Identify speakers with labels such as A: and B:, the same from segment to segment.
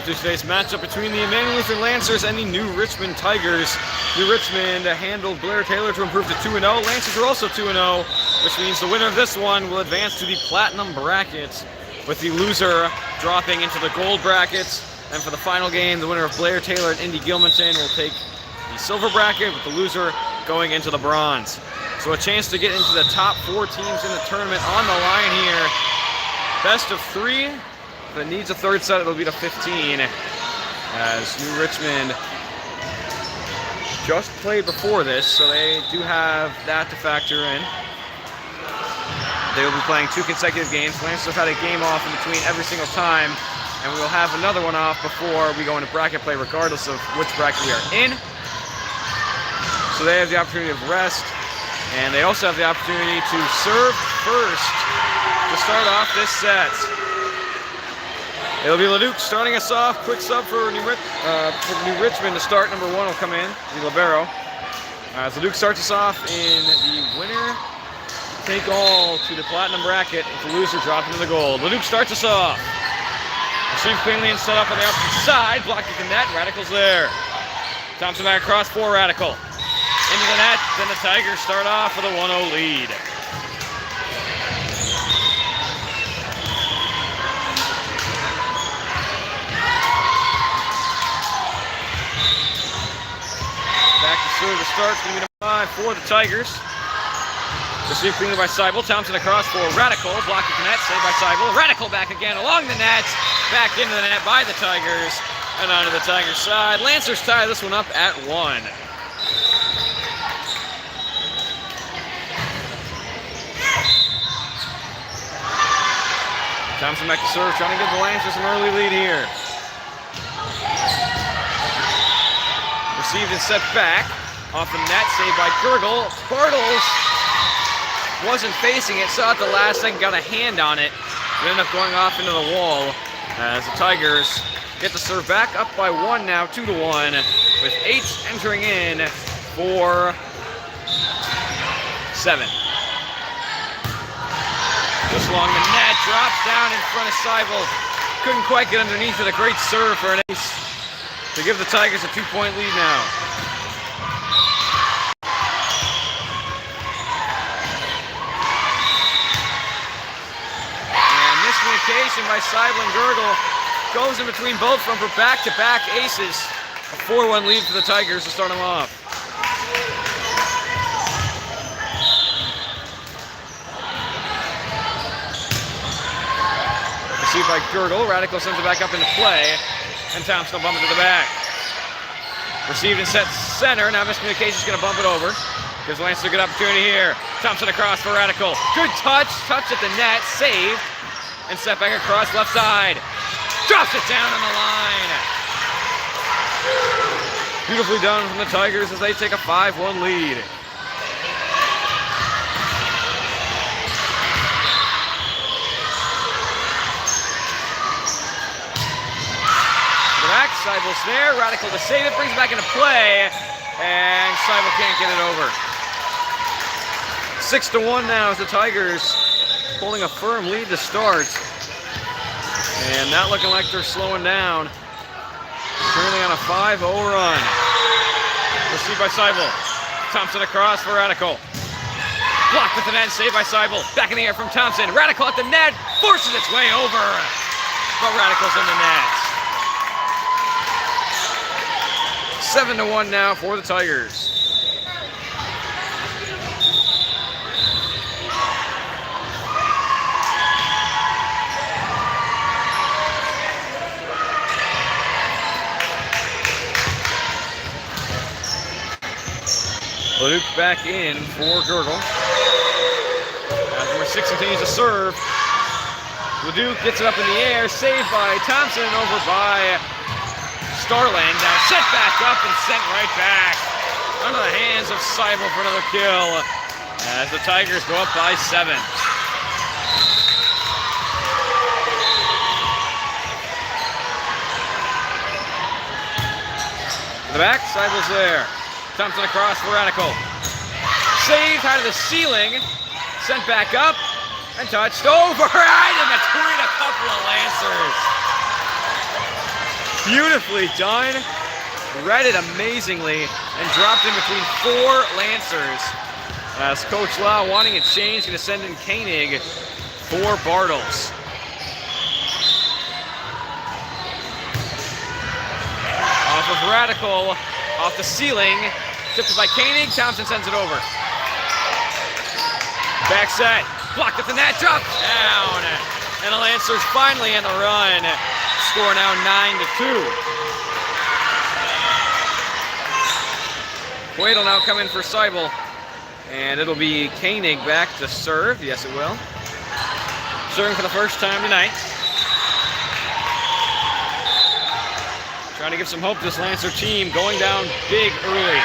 A: to today's matchup between the Immanuel Lutheran Lancers and the New Richmond Tigers. New Richmond handled Blair Taylor to improve to 2-0. Lancers are also 2-0, which means the winner of this one will advance to the Platinum brackets, with the loser dropping into the Gold brackets. And for the final game, the winner of Blair Taylor and Indy Gilmanton will take the Silver bracket, with the loser going into the Bronze. So a chance to get into the top 4 teams in the tournament on the line here. Best of 3. If it needs a third set, it'll be to 15, as New Richmond just played before this, so they do have that to factor in. They will be playing 2 consecutive games. Lancers have had a game off in between every single time, and we will have another one off before we go into bracket play, regardless of which bracket we are in. So they have the opportunity of rest, and they also have the opportunity to serve first to start off this set. It'll be Leduc starting us off. Quick sub for New Richmond to start. Number 1 will come in, the libero. As Leduc starts us off in the winner take all to the Platinum bracket, with the loser dropping to the Gold. Leduc starts us off. Received cleanly and set up on the opposite side. Blocked at the net. Radical's there. Thompson back across for Radical. Into the net. Then the Tigers start off with a 1-0 lead. Back to serve to start. It's going to be number 5 for the Tigers. Received cleanly by Seibel. Thompson across for Radical. Blocked at the net. Saved by Seibel. Radical back again along the net. Back into the net by the Tigers. And onto the Tigers side. Lancers tie this one up at 1. Thompson back to serve, trying to give the Lancers an early lead here. Received and set back. Off the net, saved by Gurgle. Bartles wasn't facing it, saw it the last second, got a hand on it. It ended up going off into the wall, as the Tigers get the serve back up by 1 now, 2-1, with 8 entering in for 7. Just along the net, drops down in front of Seibel. Couldn't quite get underneath it. A great serve for an ace to give the Tigers a 2-point lead now. And miscommunication by Seibel and Gurgle goes in between both of them for back-to-back aces. A 4-1 lead for the Tigers to start them off. Received by Gurgle. Radical sends it back up into play, and Thompson will bump it to the back. Received and set center. Now miscommunication's going to bump it over. Gives Lancers a good opportunity here. Thompson across for Radical. Good touch. Touch at the net. Saved. And set back across left side. Drops it down on the line. Beautifully done from the Tigers as they take a 5-1 lead. Back, Seibel's there. Radical to save it. Brings it back into play. And Seibel can't get it over. 6-1 now as the Tigers holding a firm lead to start. And not looking like they're slowing down. Currently on a 5-0 run. Received by Seibel. Thompson across for Radical. Blocked with the net, saved by Seibel. Back in the air from Thompson. Radical at the net. Forces its way over. But Radical's in the net. 7-1 now for the Tigers. Leduc back in for Gurgle. As number 6 continues to serve. Leduc gets it up in the air, saved by Thompson, over by Starland. Now set back up and sent right back under the hands of Seibel for another kill, as the Tigers go up by 7. To the back, Seibel's there. Thompson across for Radical. Saved high to the ceiling. Sent back up and touched over. Right in between a couple of Lancers. Beautifully done. Read it amazingly and dropped in between 4 Lancers. As Coach Lau, wanting a change, going to send in Koenig for Bartles. Off of Radical, off the ceiling, tipped by Koenig, Thompson sends it over. Back set, blocked at the net, dropped down. And the Lancers finally in the run. Score now 9-2. Quaid will now come in for Seibel. And it'll be Koenig back to serve. Yes, it will. Serving for the first time tonight. Trying to give some hope to this Lancer team. Going down big early.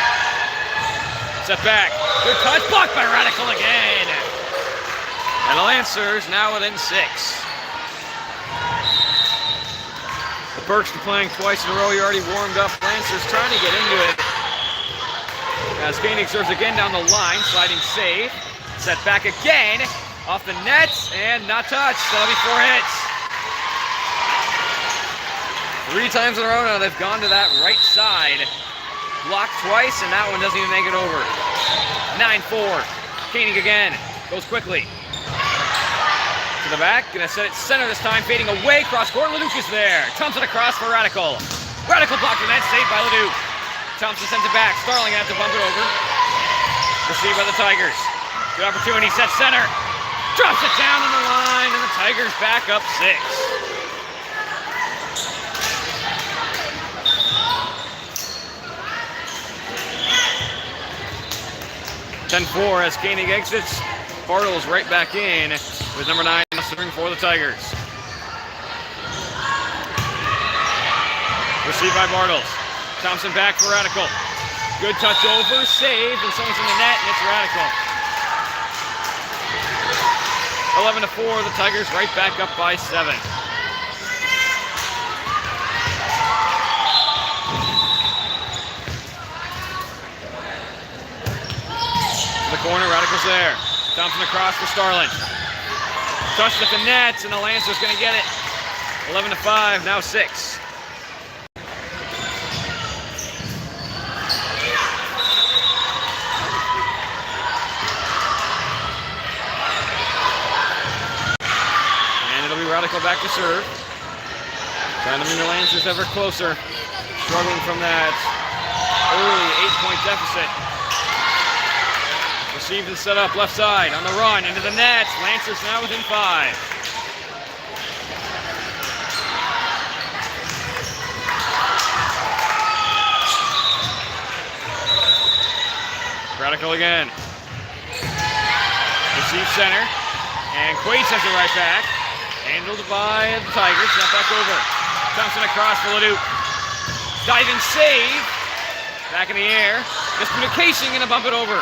A: Set back. Good touch. Blocked by Radical again. And the Lancers now within 6. The Perks are playing twice in a row. You're already warmed up. Lancers trying to get into it. As Koenig serves again down the line. Sliding save. Set back again. Off the net. And not touched. That'll be 4 hits. 3 times in a row now they've gone to that right side. Blocked twice, and that one doesn't even make it over. 9-4. Koenig again. Goes quickly. To the back. Gonna set it center this time. Fading away. Cross court. Leduc is there. Thompson across for Radical. Radical blocked the net. Saved by Leduc. Thompson sends it back. Starling has to bump it over. Received by the Tigers. Good opportunity. Set center. Drops it down on the line, and the Tigers back up 6. 10-4 as Koenig exits. Bartles right back in with number 9 serving for the Tigers. Received by Bartles. Thompson back for Radical. Good touch over, saved, and someone's in the net, and it's Radical. 11-4, the Tigers right back up by 7. The corner, Radical's there. Thompson across for Starlin. Touched at the nets, and the Lancers going to get it. 11-5, now 6. And it'll be Radical back to serve. Trying to bring the Lancers ever closer. Struggling from that early 8-point deficit. Received and set up left side on the run into the nets. Lancers now within 5. Radical again. Receive center. And Quaid sends it right back. Handled by the Tigers. Sent back over. Thompson across for Leduc. Diving save. Back in the air. Miscommunication, gonna bump it over.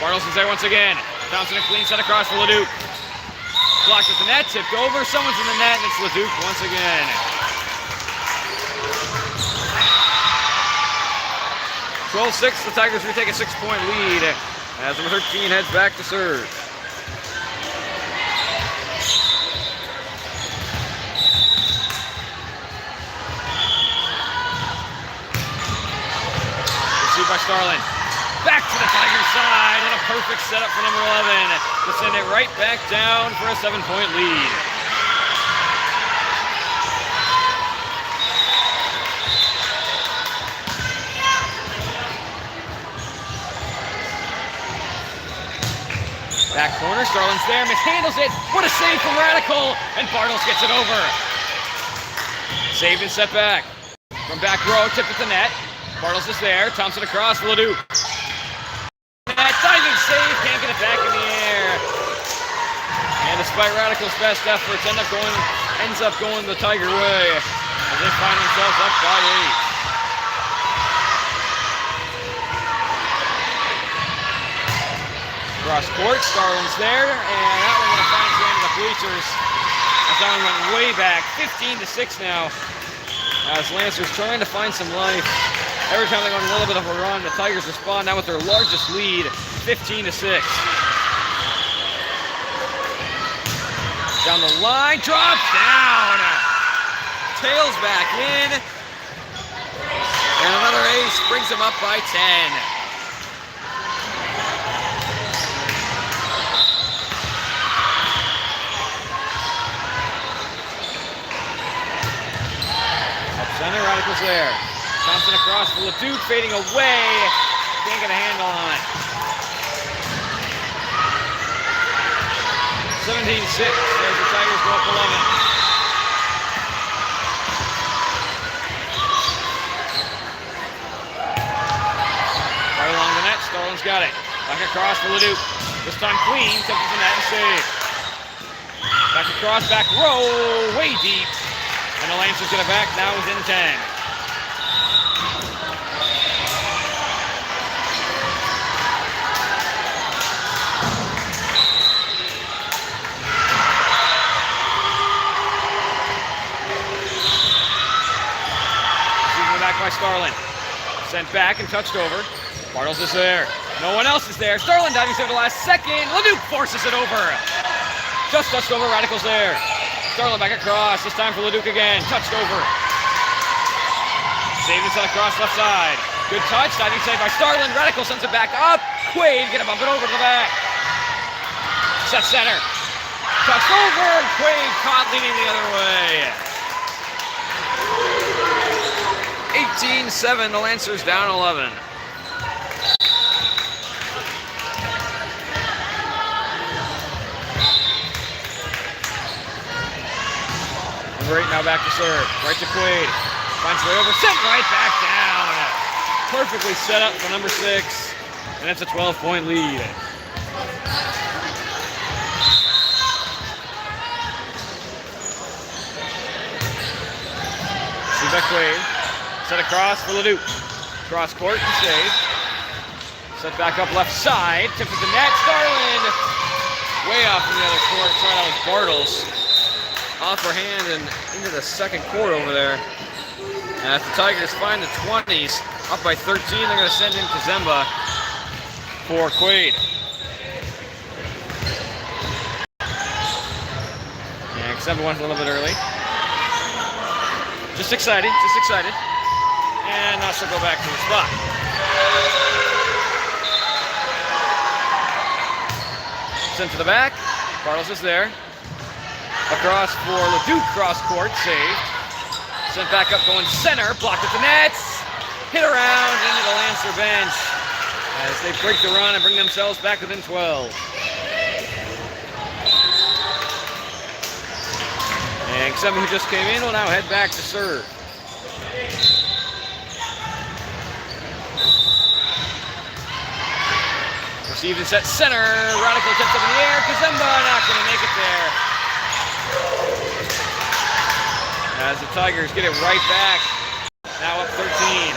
A: Bartles is there once again. Thompson a clean set across for Leduc. Blocked at the net, tipped over. Someone's in the net, and it's Leduc once again. – 12-6, the Tigers retake a 6-point lead as number 13 heads back to serve. Received by Starlin. Back to the Tigers side, and a perfect setup for number 11 to send it right back down for a 7-point lead. Back corner, Starlin's there, mishandles it. What a save from Radical, and Bartles gets it over. Saved and set back. From back row, tipped at the net. Bartles is there, Thompson across for Leduc. Diving save, can't get it back in the air. And despite Radical's best efforts, ends up going the Tiger way as they find themselves up by 8. Cross court, Starlin's there, and that one gonna find its way into the bleachers. As that one went way back, 15-6 now. As Lancers trying to find some life. Every time they go on a little bit of a run, the Tigers respond now with their largest lead, 15-6. Down the line, drops down. Tails back in. And another ace brings them up by 10. Center, Radicals there. Thompson across for LeDuc, fading away. Can't get a handle on it. 17-6, as the Tigers go up 11. Right along the net, Starlin's got it. Back across for LeDuc. This time Queen touches the net and save. Back across, back row, way deep. And the Lancers get it back, now within 10. Back by Starlin. Sent back and touched over. Bartles is there. No one else is there. Starlin diving to the last second. LeDuc forces it over. Just touched over, Radicals there. Starlin back across, this time for LeDuc again, touched over. Saved and sent across left side. Good touch, diving save by Starlin. Radical sends it back up. Quaid gonna bump it over to the back. Set center. Touched over, Quaid caught leaning the other way. 18-7, the Lancers down 11. Number 8 now back to serve. Right to Quaid. Finds way over. Sent right back down. Perfectly set up for number 6. And that's a 12-point lead. See back Quaid. Set across for LeDuc. Cross court and save. Set back up left side. Tipped at the net. Starlin way off in the other court. Tried out with Bartles. Off her hand and into the second court over there. And if the Tigers find the 20s, up by 13, they're going to send in Kazemba for Quaid. Yeah, Kazemba went a little bit early. Just excited, just excited. And now she'll go back to the spot. Sent to the back. Bartles is there. Across for LeDuc, cross court, saved. Sent back up, going center, blocked at the nets. Hit around into the Lancer bench as they break the run and bring themselves back within 12. And somebody who just came in will now head back to serve. Received and set center. Radical tips up in the air. Kazemba not going to make it there. As the Tigers get it right back. Now up 13.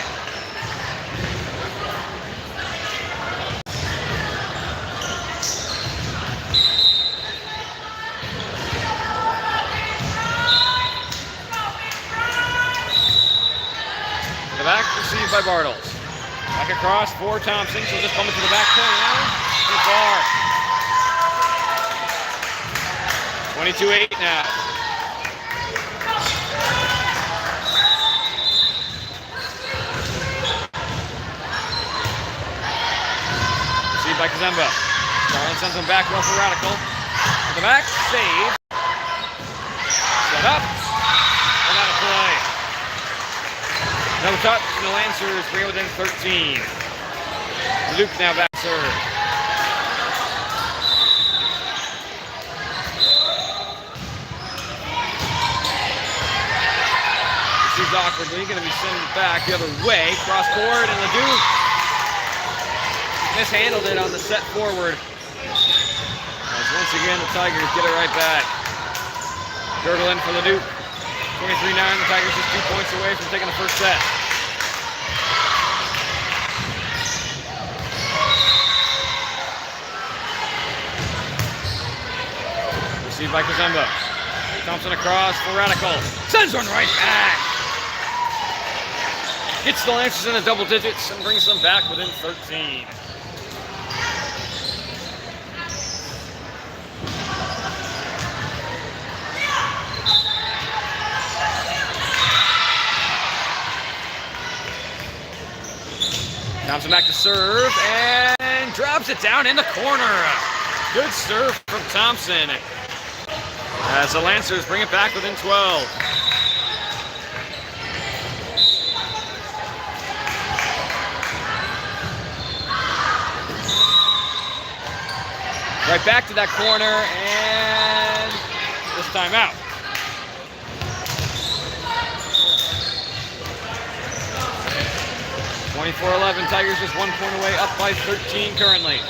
A: The back received by Bartles. Back across for Thompson. She'll just bump it to the back corner now. Too far. 22-8 now. Received by Kazemba. Starlin sends him back well for Radical. To the back, save. Set up. And out of play. No touch, and the Lancers bring it within 13. Luke now back serve. Receives awkwardly, going to be sent back the other way. Cross court, and LeDuc mishandled it on the set forward. As once again, the Tigers get it right back. Girdle in for LeDuc. 23-9, the Tigers just 2 points away from taking the first set. Received by Kazemba. Thompson across for Radical. Sends one right back. Gets the Lancers in the double digits and brings them back within 13. Thompson back to serve and drops it down in the corner. Good serve from Thompson as the Lancers bring it back within 12. Right back to that corner, and this time out. (24-11), Tigers just 1 point away, up by 13 currently. And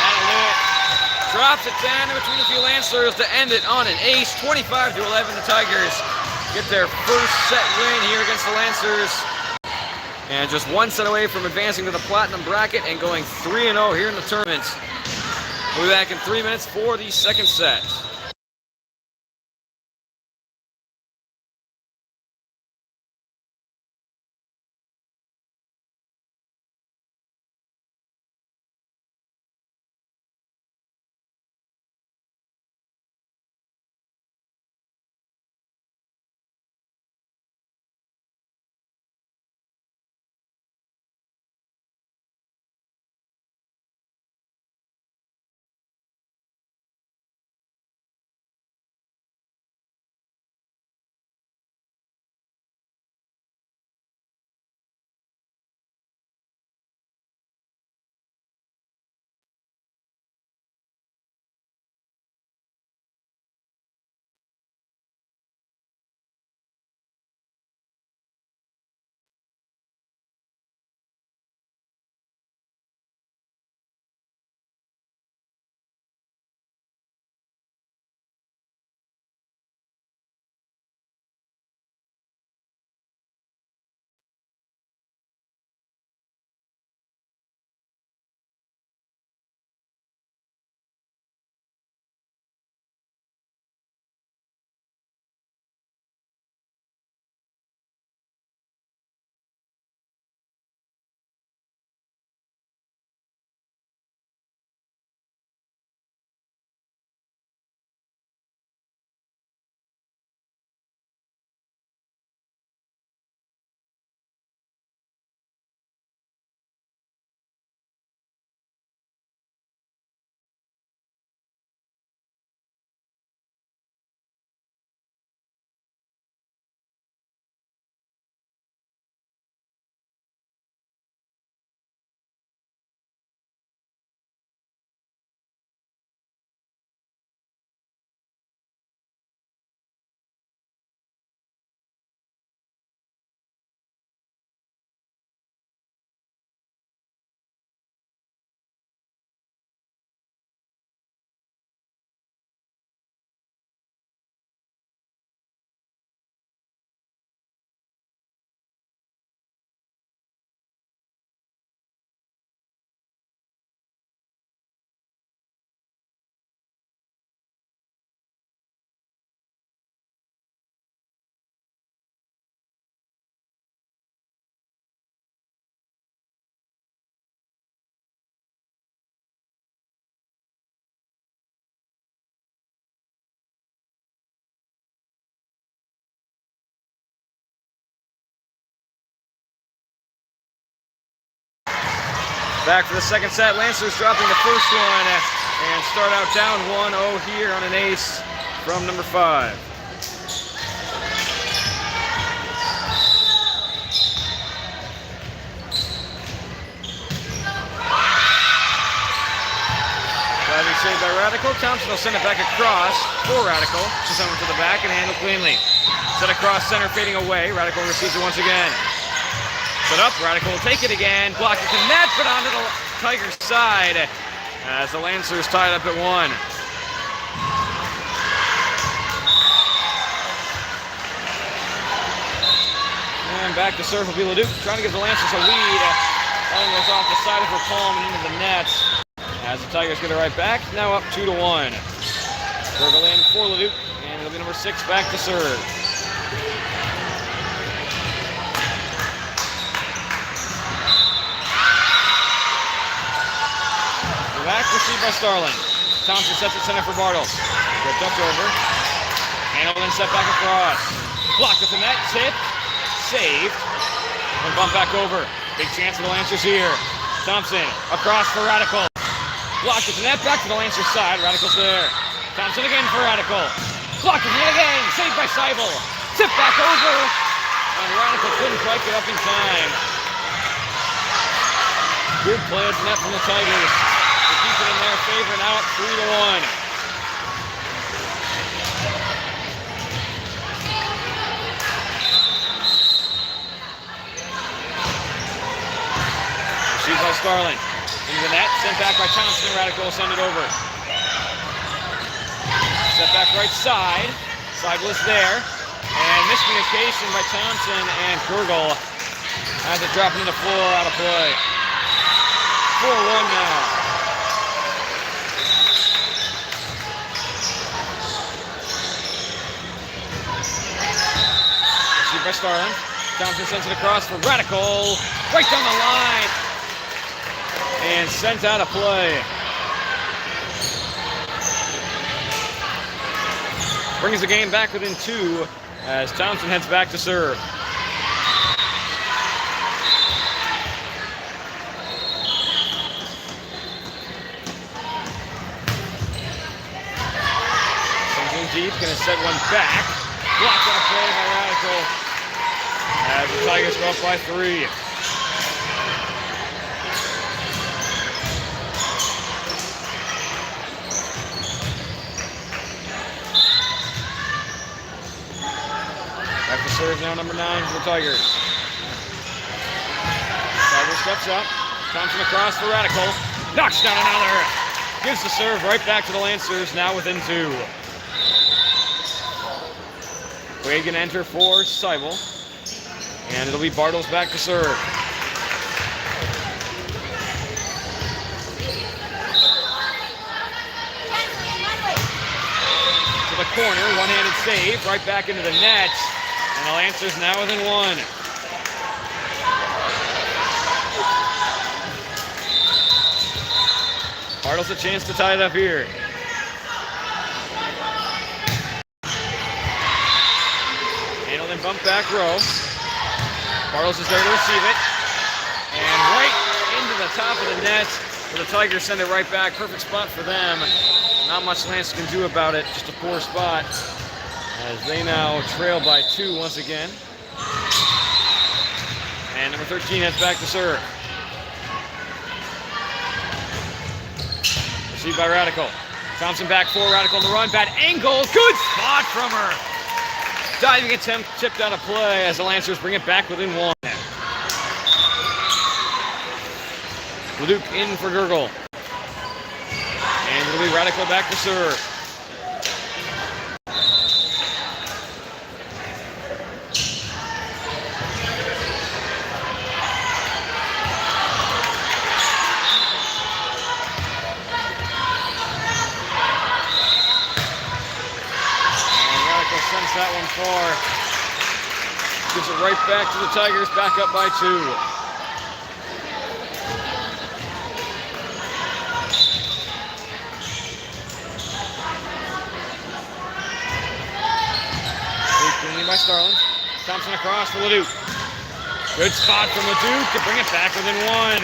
A: that'll do it. Drops it down in between the two Lancers to end it on an ace. 25-11, the Tigers get their first set win here against the Lancers. And just 1 set away from advancing to the Platinum bracket and going 3-0 here in the tournament. We'll be back in 3 minutes for the second set. Back for the second set. Lancers dropping the first one and start out down 1-0 here on an ace from number 5. Driving saved by Radical. Thompson will send it back across for Radical. To send it to the back and handle cleanly. Set across center, fading away. Radical receives it once again. Set up, Radical will take it again, block it to net, but onto the Tigers' side as the Lancers tied up at 1. And back to serve will be Leduc, trying to give the Lancers a lead. Ball goes off the side of her palm and into the net as the Tigers get it right back, now up 2-1. Serve will in for Leduc, and it'll be number 6 back to serve. Back received by Starling. Thompson sets it center for Bartles. Good ducked over. Handled and set back across. Blocked with the net. Tip. saved. And bump back over. Big chance for the Lancers here. Thompson across for Radical. Blocked at the net, back to the Lancers side. Radical's there. Thompson again for Radical. Blocked at the net again, saved by Seibel. Tip back over. And Radical couldn't quite get up in time. Good play at the net from the Tigers. They keep it in their favor now at 3-1. Received by Starling. Into the net, sent back by Thompson. Radical will send it over. Set back right side. Seibel is there. And miscommunication by Thompson and Kurgel as it dropped into the floor, out of play. 4-1 now. Received by Starling. Thompson sends it across for Radical. Right down the line. And sent out of play. Brings the game back within 2 as Thompson heads back to serve. Sends in deep, gonna set one back. Blocked on a play by Radical as the Tigers go up by 3. Back to serve now, number 9 for the Tigers. Tigers steps up. Thompson across for Radical. Knocks down another. Gives the serve right back to the Lancers, now within 2. Wade gonna enter for Seibel. And it'll be Bartles back to serve. To the corner, one-handed save, right back into the net. And the Lancers now within 1. Bartles a chance to tie it up here. Handled and bumped back row. Bartles is there to receive it. And right into the top of the net. For the Tigers send it right back. Perfect spot for them. Not much Lance can do about it. Just a poor spot. As they now trail by 2 once again. And number 13 heads back to serve. Received by Radical. Thompson back for Radical on the run. Bad angle. Good spot from her. Diving attempt tipped out of play as the Lancers bring it back within 1. Leduc in for Gurgle. And it'll be Radical back to serve. Sends that one far. Gives it right back to the Tigers, back up by 2. Clean by Starling. Thompson across for Leduc. Good spot from Leduc to bring it back within 1.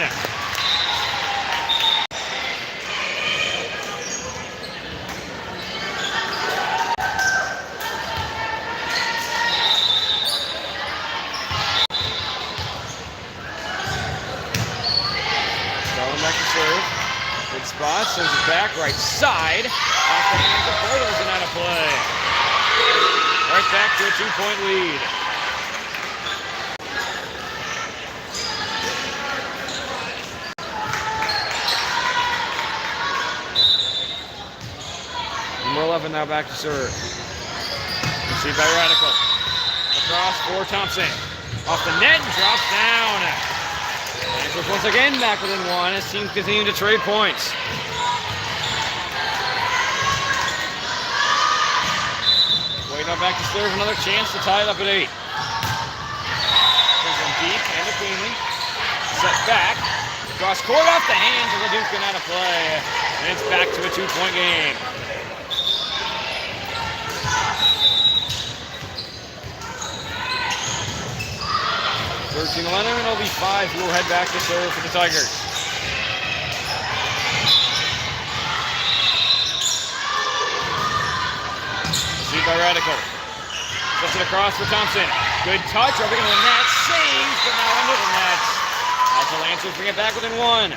A: Good spot, sends it back, right side. Off the hands of Bartles and out of play. Right back to a 2-point lead. Number 11 now back to serve. Received by Radical. Across for Thompson. Off the net and drops down. Lancers once again back within 1 as teams continue to trade points. Wade now back to serve, another chance to tie it up at 8. Sends them deep and cleanly. Set back. Cross court off the hands of Leduc and out of play. And it's back to a 2-point game. 13-11, and it'll be 5 who will head back to serve for the Tigers. Received by Radical. Sets it across for Thompson. Good touch, over in the net, saved, but now under the net. As the Lancers bring it back within 1.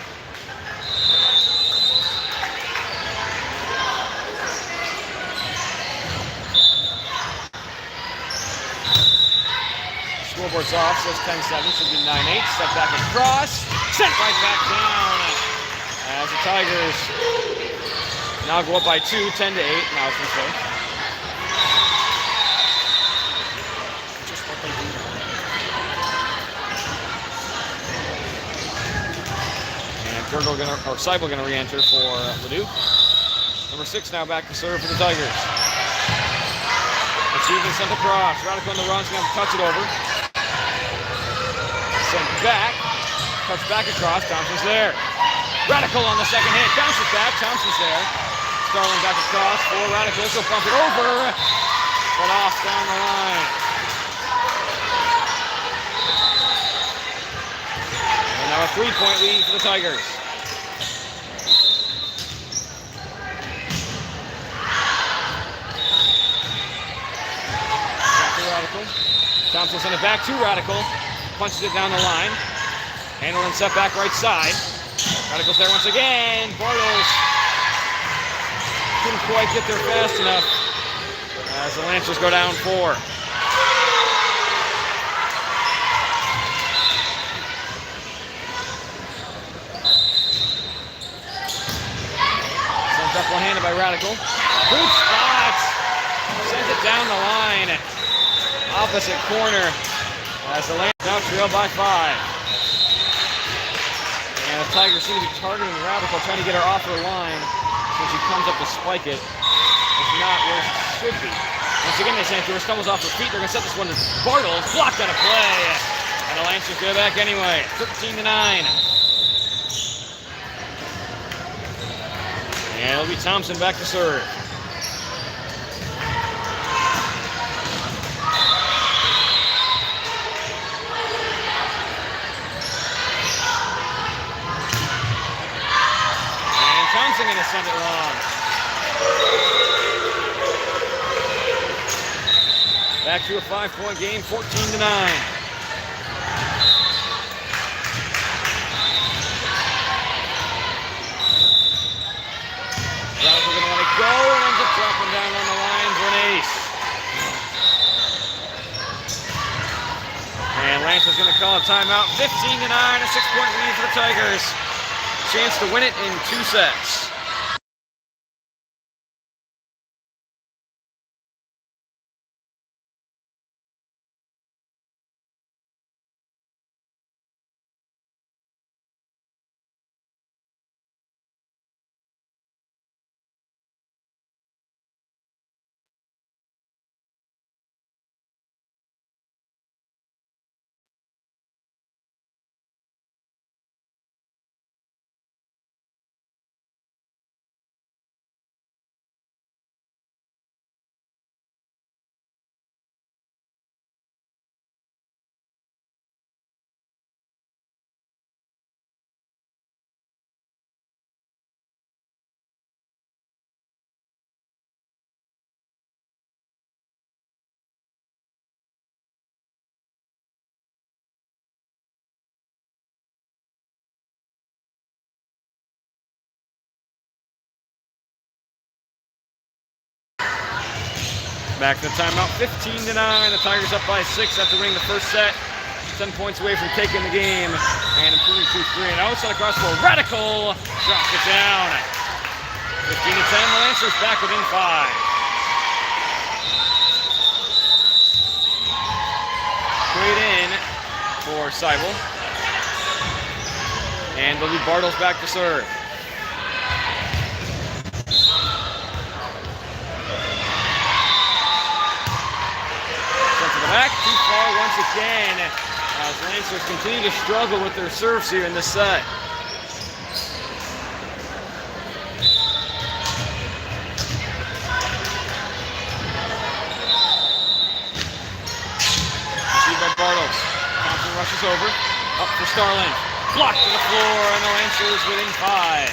A: Scoreboard's off, so it's 10-7, should be 9-8. Step back across, sent right back down. As the Tigers now go up by 2, 10-8. Now it's in and Seibel gonna re-enter for Leduc. Number 6 now back to serve for the Tigers. Receiving sent across. Radical on the run, gonna have to touch it over. Sent back. Cuts back across. Thompson's there. Radical on the second hit. Bounces back. Thompson's there. Starling back across for Radical. He'll bump it over. But off down the line. And now a 3-point lead for the Tigers. Back to Radical. Thompson sent it back to Radical. Punches it down the line. Handle and set back right side. Radical's there once again. Bartles couldn't quite get there fast enough as the Lancers go down 4. Sent up one-handed by Radical. Good spot. Sends it down the line. Opposite corner. As the Lancers now trail by 5. And the Tigers seem to be targeting Radical, trying to get her off her line when she comes up to spike it. It's not where she should be. Once again, they send it to her, stumbles off her feet. They're going to set this one to Bartles. Blocked out of play. And the Lancers get it back anyway. 13-9. And it'll be Thompson back to serve. Thompson going to send it long. Back to a 5-point game, 14-9. Radical going to let it go and ends up dropping down on the line for an ace. And Lance is going to call a timeout. 15-9, a 6-point lead for the Tigers. Chance to win it in 2 sets. Back to the timeout, 15-9. The Tigers up by 6 after winning the first set. 10 points away from taking the game and improving to 3-0. Set across for Radical. Drops it down. 15-10. The Lancers back within 5. Quaid in for Seibel. And it'll be Bartles back to serve. Back too far once again as Lancers continue to struggle with their serves here in this set. Received by Bartles. Thompson rushes over. Up for Starland. Blocked to the floor, and the Lancers within 5.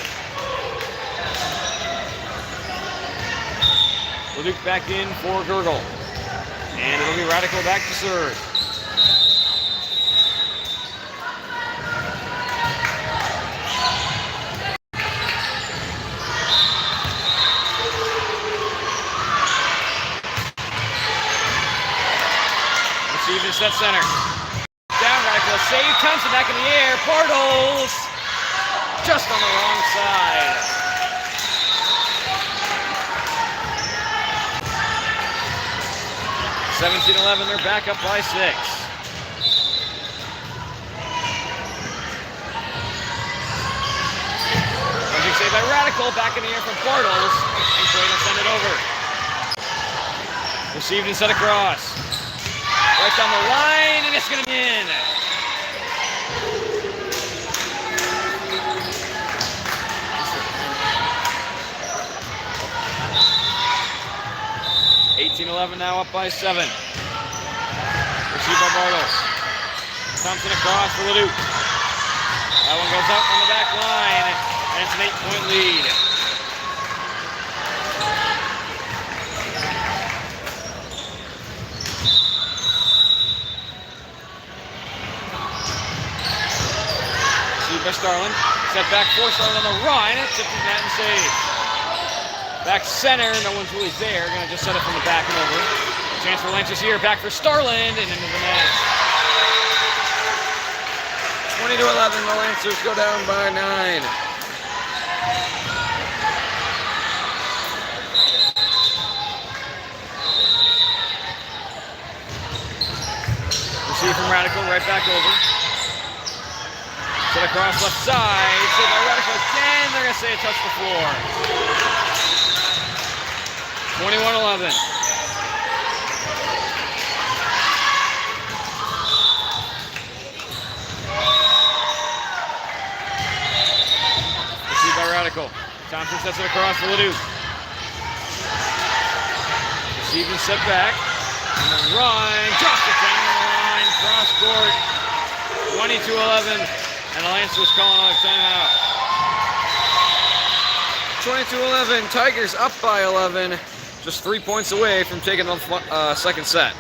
A: Leduc back in for Gurgle. And it'll be Radical back to serve. Received in set center. Down Radical. Save. Thompson back in the air. Bartles just on the wrong side. (17-11), they're back up by 6. Big save by Radical, back in the air from Bartles. And Clay will send it over. Received and set across. Right down the line, and it's going to be in. 18-11 now up by 7. Received by Bartles. Thompson across for Leduc. That one goes out on the back line, and it's an 8-point lead. Received by Starland. Set back for Starland on the run. Tipped his net and saved. Back center, no one's really there. Gonna just set it from the back and over. Chance for Lancers here. Back for Starland and into the net.
B: 20-11, the Lancers go down by 9.
A: Receive from Radical, right back over. Set across left side. Saved by Radical again. They're gonna say it touched the floor. 21-11. Received by Radical. Thompson sets it across for Leduc. Received and set back. And then run. Drops it down the line. Cross court. 22-11. And the Lancers calling out a timeout.
B: 22-11, Tigers up by 11. Just 3 points away from taking the second set.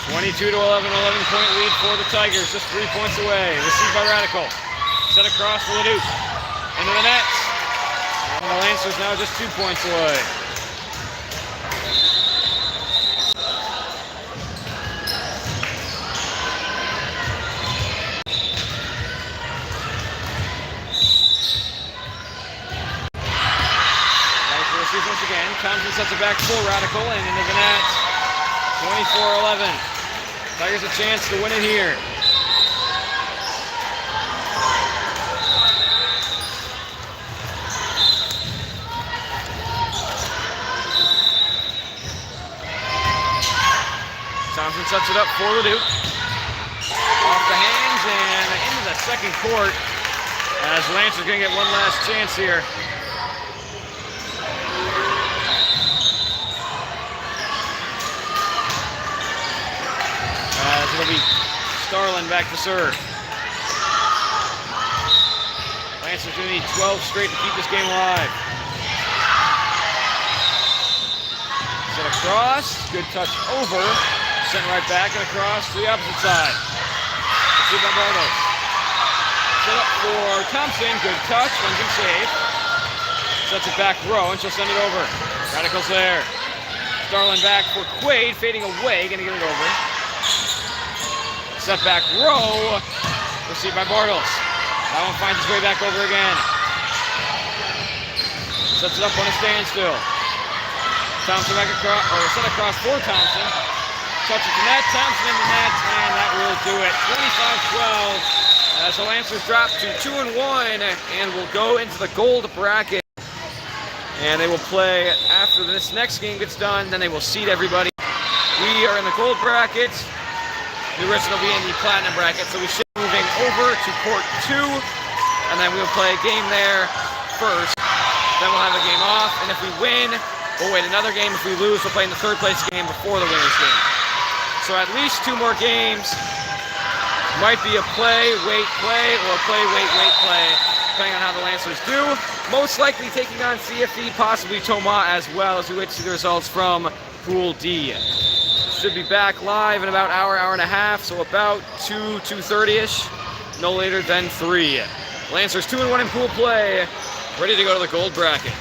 A: (22-11), 11-point lead for the Tigers, just 3 points away. Received by Radical. Set across for Leduc. Into the net. And the Lancers now just 2 points away. Radical receives once again. Thompson sets it back full Radical and into the net. 24-11. Tigers a chance to win it here. Thompson sets it up for Leduc. Off the hands and into the second court. As Lancers going to get one last chance here. It'll be Starland back to serve. Lancers going to need 12 straight to keep this game alive. Set across, good touch over. Sent right back and across to the opposite side. Received by Bartles. it up for Thompson. Good touch. Duncan safe. Sets it back row, and she'll send it over. Radicals there. Starlin back for Quaid, fading away, gonna get it over. Set back row. Received by Bartles. That one finds its way back over again. Sets it up on a standstill. Thompson back across, or set across for Thompson. Touches the net, Thompson in the net, and that will do it. 25-12. As the Lancers drop to 2-1 and will go into the gold bracket. And they will play after this next game gets done, then they will seed everybody. We are in the gold bracket. New Richmond will be in the platinum bracket, so we should be moving over to court 2, and then we'll play a game there first. Then we'll have a game off, and if we win, we'll wait another game. If we lose, we'll play in the third place game before the winners game. So at least 2 more games. Might be a play, wait, play, or a play, wait, play, depending on how the Lancers do. Most likely taking on CFE, possibly Thomas as well, as we wait to see the results from Pool D. Should be back live in about hour and a half, so about 2:30-ish, no later than 3. Lancers 2-1 in pool play, ready to go to the gold bracket.